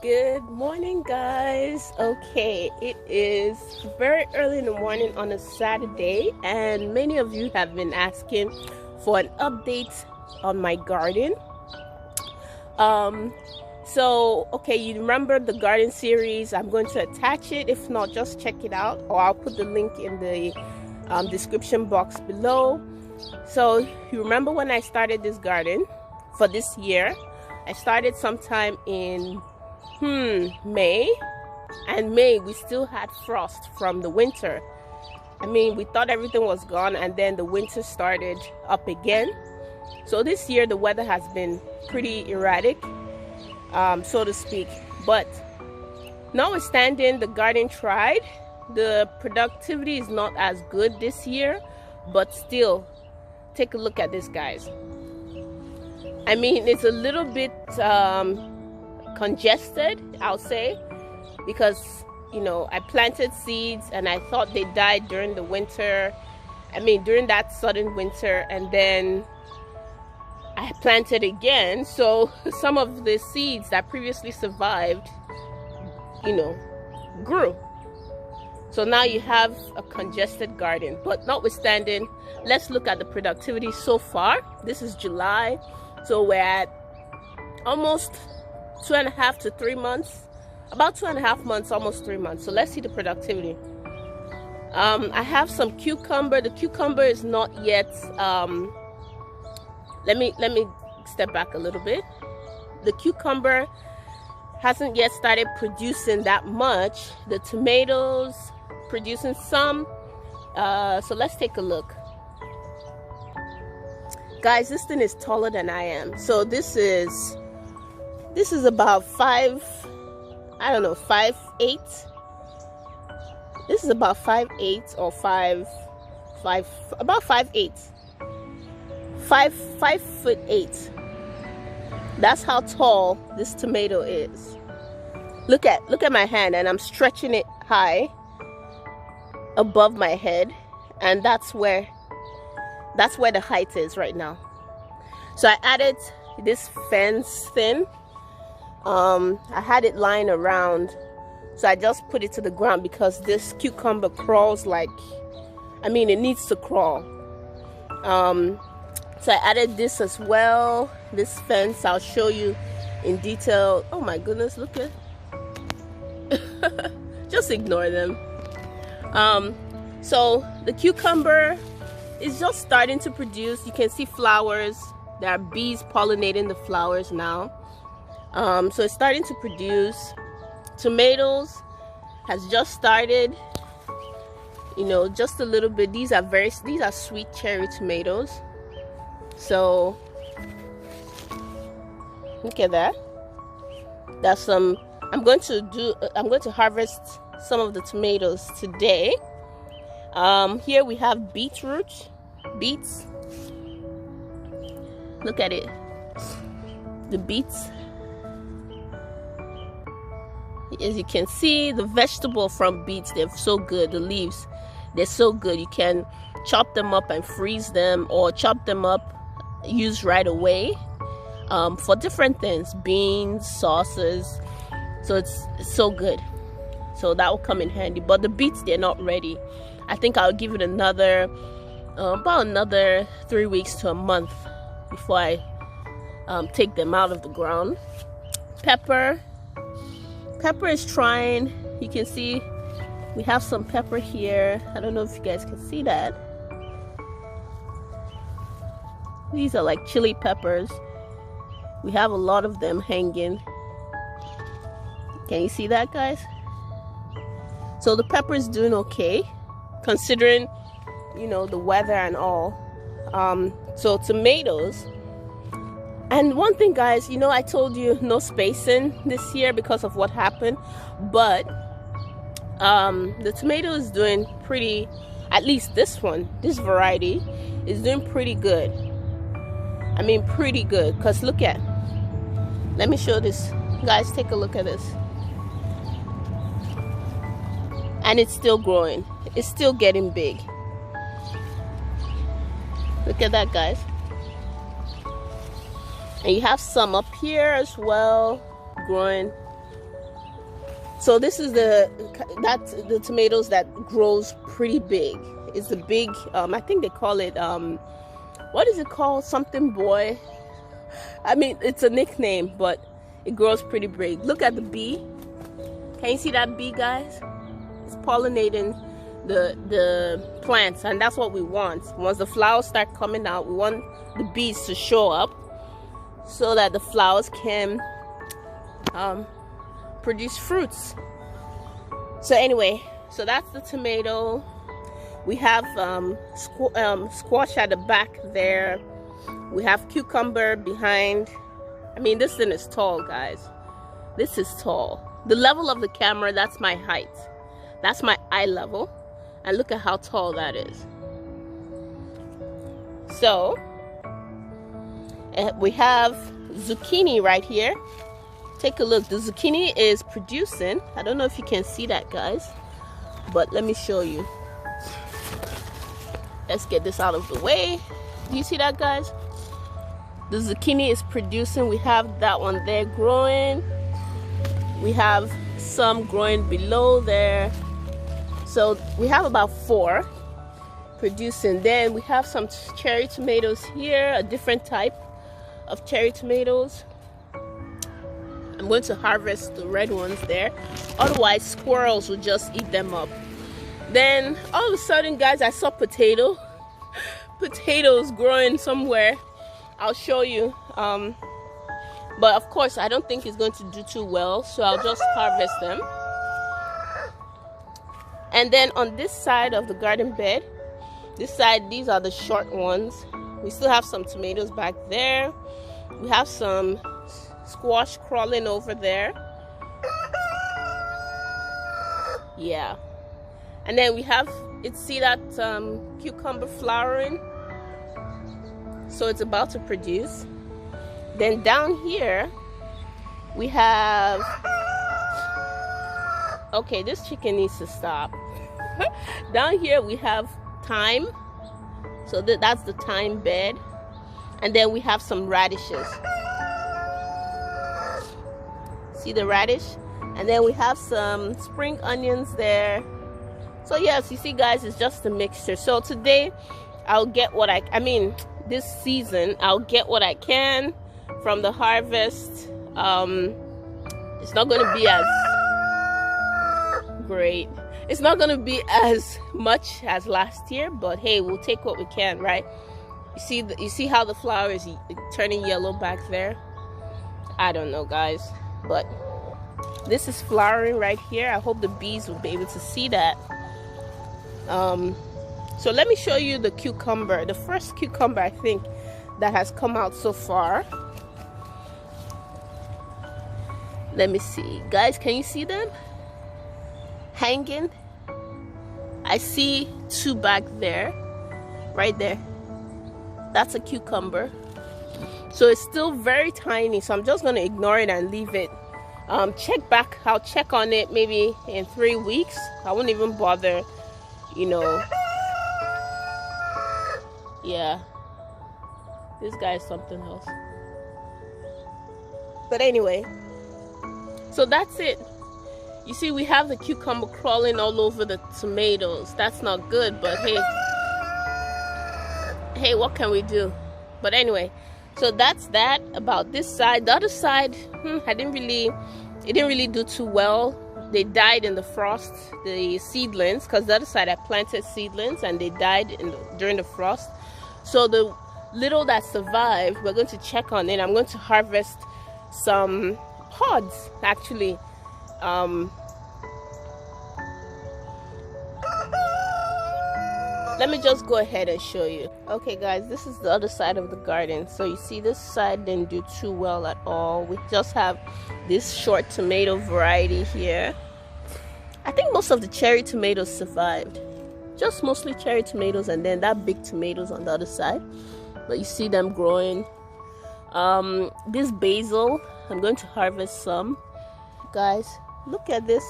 Good morning, guys. Okay, it is very early in the morning on a Saturday, and many of you have been asking for an update on my garden. Okay, you remember the garden series? I'm going to attach it. If not, just check it out, or I'll put the link in the description box below. So you remember when I started this garden for this year? I started sometime in May, and May we still had frost from the winter. I mean, we thought everything was gone, and then the winter started up again. So this year the weather has been pretty erratic, so to speak. But notwithstanding, the garden tried. The productivity is not as good this year, but still, take a look at this, guys. I mean, it's a little bit congested, I'll say, because I planted seeds and I thought they died during the winter. I mean, during that sudden winter, and then I planted again, so some of the seeds that previously survived grew. So now you have a congested garden. But notwithstanding, let's look at the productivity so far. This is July, so we're at almost 2.5 to 3 months, about 2.5 months, almost 3 months. So let's see the productivity. I have some cucumber. The cucumber is not yet let me step back a little bit. The cucumber hasn't yet started producing that much. The tomatoes producing some. So let's take a look, guys. This thing is taller than I am. So this is about 5'8". This is about 5'8" or 5'8". 5'8". That's how tall this tomato is. Look at my hand, and I'm stretching it high above my head, and that's where the height is right now. So I added this fence thing. I had it lying around, so I just put it to the ground because this cucumber crawls it needs to crawl. So I added this as well, this fence. I'll show you in detail. Oh my goodness, look at just ignore them. So the cucumber is just starting to produce. You can see flowers. There are bees pollinating the flowers now. So it's starting to produce. Tomatoes has just started, just a little bit. These are sweet cherry tomatoes. So look at that. That's some. I'm going to harvest some of the tomatoes today. Here we have beets. Look at it. The beets. As you can see, the vegetable from beets, they're so good. The leaves, they're so good. You can chop them up and freeze them, or chop them up, use right away for different things, beans, sauces. So it's so good. So that will come in handy. But the beets, they're not ready. I think I'll give it about another 3 weeks to a month before I take them out of the ground. Pepper is trying. You can see we have some pepper here. I don't know if you guys can see that. These are like chili peppers. We have a lot of them hanging. Can you see that, guys? So the pepper is doing okay, considering the weather and all. So tomatoes. And one thing, guys, I told you no spacing this year because of what happened, but the tomato is doing pretty, at least this variety is doing pretty good. I mean, pretty good, because let me show this. Guys, take a look at this. And it's still growing. It's still getting big. Look at that, guys. And you have some up here as well growing. So this is the tomatoes that grows pretty big. It's the big, I think they call it, what is it called? Something boy. I mean, it's a nickname, but it grows pretty big. Look at the bee. Can you see that bee, guys? It's pollinating the plants, and that's what we want. Once the flowers start coming out, we want the bees to show up so that the flowers can produce fruits. So anyway, so that's the tomato. We have squash at the back there. We have cucumber behind. I mean, this thing is tall, guys. This is tall. The level of the camera, that's my height. That's my eye level. And look at how tall that is. So we have zucchini right here. Take a look. The zucchini is producing. I don't know if you can see that, guys, but let me show you. Let's get this out of the way. Do you see that, guys? The zucchini is producing. We have that one there growing. We have some growing below there. So we have about 4 producing. Then we have some cherry tomatoes here, a different type of cherry tomatoes. I'm going to harvest the red ones there. Otherwise, squirrels will just eat them up. Then all of a sudden, guys, I saw potatoes growing somewhere. I'll show you. But of course, I don't think it's going to do too well, so I'll just harvest them. And then on this side of the garden bed, this side, these are the short ones. We still have some tomatoes back there. We have some squash crawling over there. Yeah. And then we have, see that cucumber flowering? So it's about to produce. Then down here, we have, okay, this chicken needs to stop. Down here we have thyme. So that's the thyme bed. And then we have some radishes. See the radish? And then we have some spring onions there. So yes, you see, guys, it's just a mixture. So today I'll get what this season I'll get what I can from the harvest. It's not going to be as great. It's not going to be as much as last year, but hey, we'll take what we can, right? You see how the flower is turning yellow back there? I don't know, guys, but this is flowering right here. I hope the bees will be able to see that. So let me show you the cucumber, the first cucumber I think that has come out so far. Let me see, guys, can you see them hanging? I see 2 back there, right there. That's a cucumber. So it's still very tiny, so I'm just going to ignore it and leave it. I'll check on it maybe in 3 weeks. I won't even bother, you know. Yeah, this guy is something else. But anyway, so that's it. You see, we have the cucumber crawling all over the tomatoes. That's not good, but hey, what can we do? But anyway, so that's that about this side. The other side, it didn't really do too well. They died in the frost, the seedlings, because the other side I planted seedlings and they died during the frost. So the little that survived, we're going to check on it. I'm going to harvest some pods, actually. Let me just go ahead and show you. Okay, guys, this is the other side of the garden. So you see, this side didn't do too well at all. We just have this short tomato variety here. I think most of the cherry tomatoes survived. Just mostly cherry tomatoes, and then that big tomatoes on the other side. But you see them growing. This basil, I'm going to harvest some. Guys, look at this,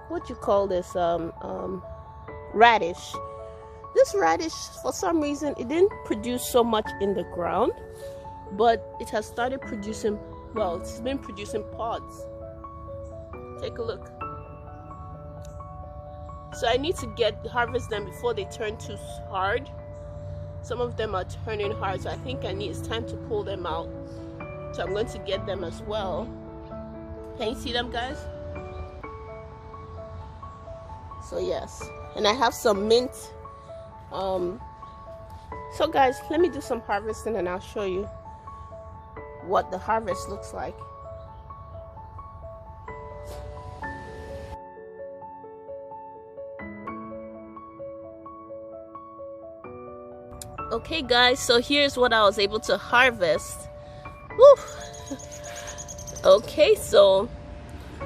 what you call this, radish. This radish, for some reason, it didn't produce so much in the ground, but it has started producing, well, it's been producing pods. Take a look. So I need to harvest them before they turn too hard. Some of them are turning hard, so I think it's time to pull them out. So I'm going to get them as well. Can you see them, guys? So yes, and I have some mint. So guys, let me do some harvesting and I'll show you what the harvest looks like. Okay guys, so here's what I was able to harvest. Woo! Okay, so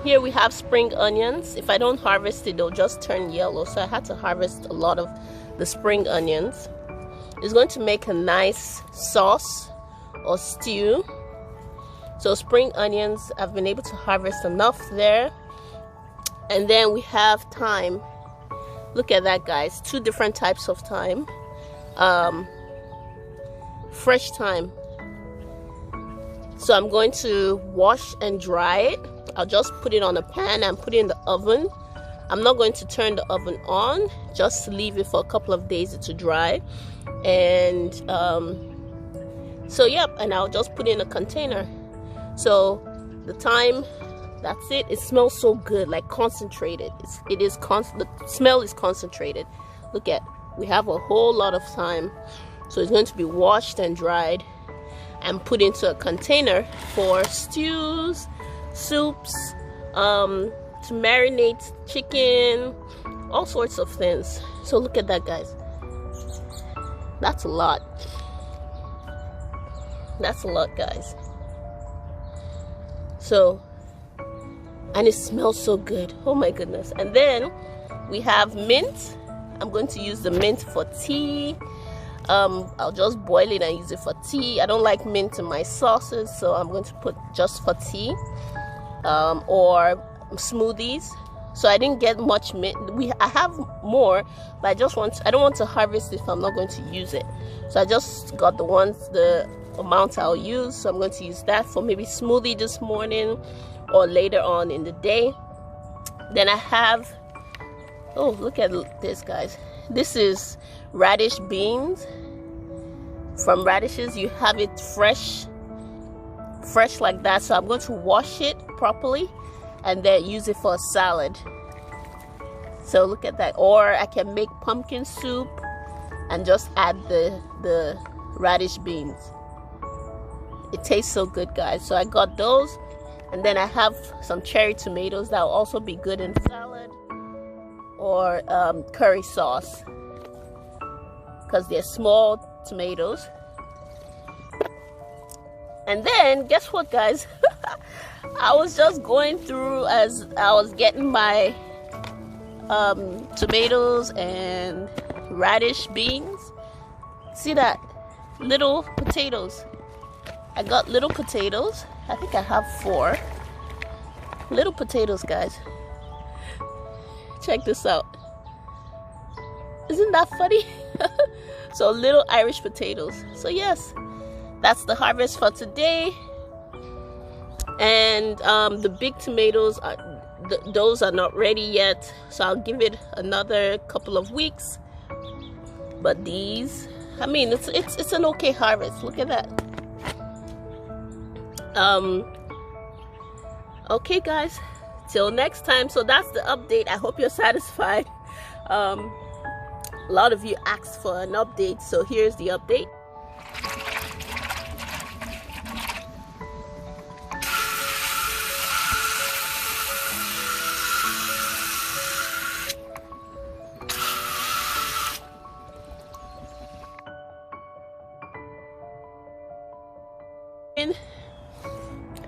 here we have spring onions. If I don't harvest it, they'll just turn yellow, so I had to harvest a lot of the spring onions. It's going to make a nice sauce or stew. So spring onions, I've been able to harvest enough there. And then we have thyme. Look at that, guys. 2 different types of thyme. Fresh thyme. So I'm going to wash and dry it. I'll just put it on a pan and put it in the oven. I'm not going to turn the oven on, just leave it for a couple of days to dry. And so yep, and I'll just put it in a container. So the thyme, that's it. It smells so good, like concentrated. The smell is concentrated. Look at, we have a whole lot of thyme. So it's going to be washed and dried and put into a container for stews, soups, to marinate chicken, all sorts of things. So look at that, guys. That's a lot. That's a lot, guys. So, and it smells so good. Oh my goodness. And then we have mint. I'm going to use the mint for tea. I'll just boil it and use it for tea. I don't like mint in my sauces, so I'm going to put just for tea, or smoothies. So I didn't get much mint. I have more, but I don't want to harvest it if I'm not going to use it. So I just got the amount I'll use. So I'm going to use that for maybe smoothie this morning or later on in the day. Then I have, oh, look at this, guys. This is radish beans. From radishes, you have it fresh like that. So I'm going to wash it properly and then use it for a salad. So look at that. Or I can make pumpkin soup and just add the radish beans. It tastes so good, guys. So I got those. And then I have some cherry tomatoes that will also be good in salad or curry sauce, because they're small tomatoes. And then guess what, guys? I was just going through as I was getting my tomatoes and radish beans. See that? Little potatoes. I got little potatoes. I think I have 4 little potatoes, guys. Check this out. Isn't that funny? So little Irish potatoes. So yes, that's the harvest for today. And the big tomatoes those are not ready yet, so I'll give it another couple of weeks. But these, I mean, it's an okay harvest. Look at that. Okay, guys, till next time. So that's the update. I hope you're satisfied. A lot of you asked for an update, so here's the update.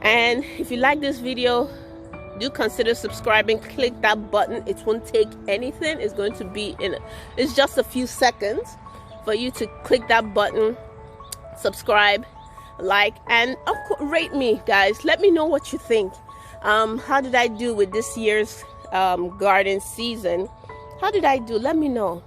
And if you like this video, do consider subscribing. Click that button. It won't take anything. It's going to be it's just a few seconds for you to click that button, subscribe, like, and of course rate me, guys. Let me know what you think. How did I do with this year's garden season? How did I do? Let me know.